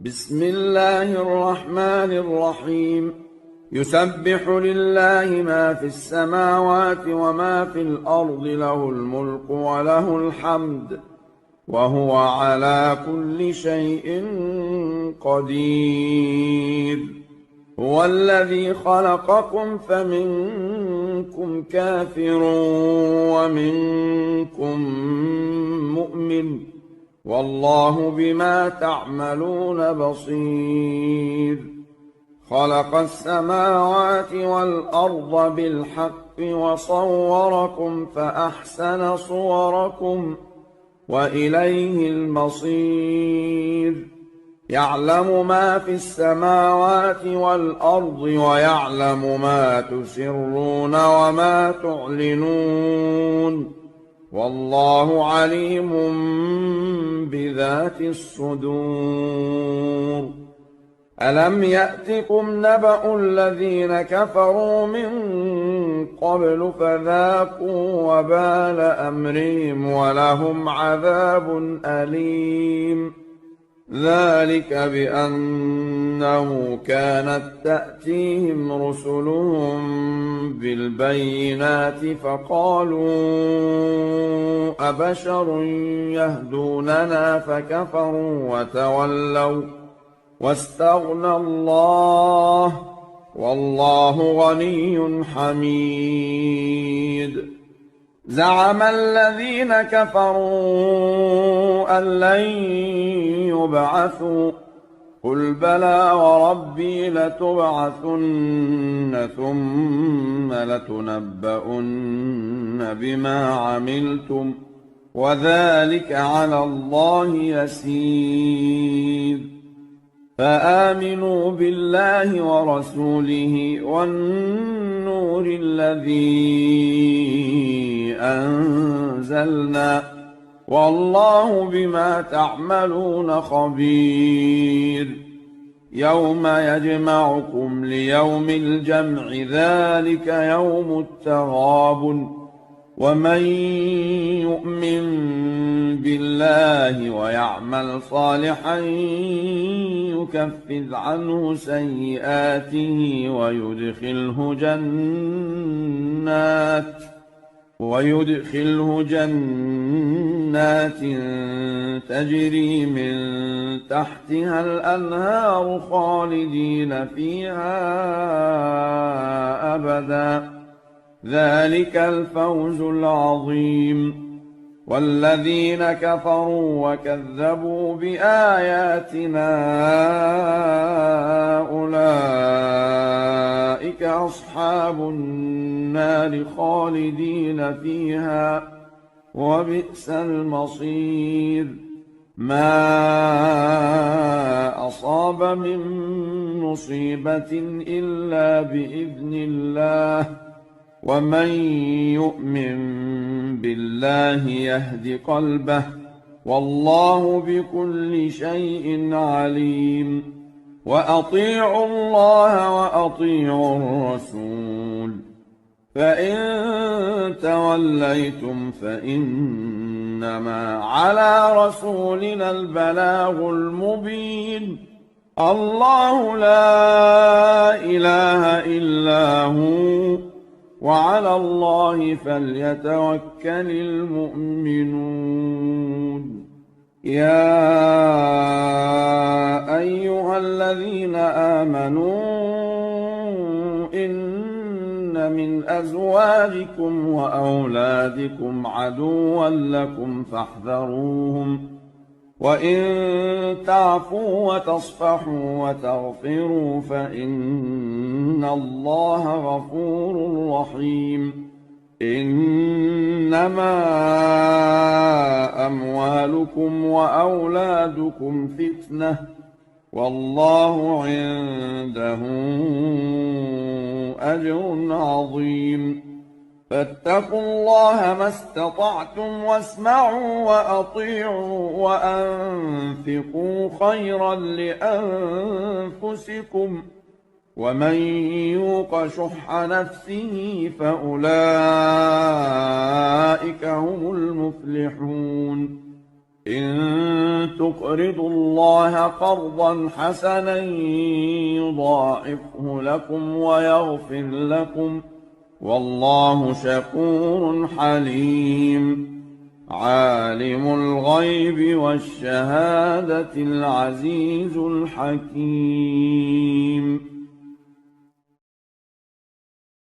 بسم الله الرحمن الرحيم. يسبح لله ما في السماوات وما في الأرض، له الملك وله الحمد، وهو على كل شيء قدير. هو الذي خلقكم فمنكم كافر ومنكم مؤمن، والله بما تعملون بصير. خلق السماوات والأرض بالحق وصوركم فأحسن صوركم وإليه المصير. يعلم ما في السماوات والأرض ويعلم ما تسرون وما تعلنون، والله عليم بذات الصدور. ألم يأتكم نبأ الذين كفروا من قبل فذاقوا وبال أمرهم ولهم عذاب أليم. ذلك بأنه كانت تأتيهم رسلهم بالبينات فقالوا أبشر يهدوننا فكفروا وتولوا واستغنى الله، والله غني حميد. زعم الذين كفروا أن لن يبعثوا، قل بلى وربي لتبعثن ثم لتنبؤن بما عملتم، وذلك على الله يسير. فآمنوا بالله ورسوله والنور الذي أنزلنا، والله بما تعملون خبير. يوم يجمعكم ليوم الجمع، ذلك يوم التغابن. ومن يؤمن بالله ويعمل صالحا يكفر عنه سيئاته ويدخله جنات تجري من تحتها الأنهار خالدين فيها أبدا، ذلك الفوز العظيم. والذين كفروا وكذبوا بآياتنا أولئك أصحاب النار خالدين فيها، وبئس المصير. ما أصاب من مصيبة إلا بإذن الله، ومن يؤمن بالله يهد قلبه، والله بكل شيء عليم. وأطيعوا الله وأطيعوا الرسول، فإن توليتم فإنما على رسولنا البلاغ المبين. الله لا إله إلا هو، وعلى الله فليتوكل المؤمنون. يا أيها الذين آمنوا إن من أزواجكم وأولادكم عدوا لكم فاحذروهم، وإن تعفوا وتصفحوا وتغفروا فإن الله غفور رحيم. إنما أموالكم وأولادكم فتنة، والله عنده أجر عظيم. فاتقوا الله ما استطعتم واسمعوا وأطيعوا وأنفقوا خيرا لأنفسكم، ومن يوق شح نفسه فأولئك هم المفلحون. إن تقرضوا الله قرضا حسنا يضاعفه لكم ويغفر لكم، والله شكور حليم. عالم الغيب والشهادة العزيز الحكيم.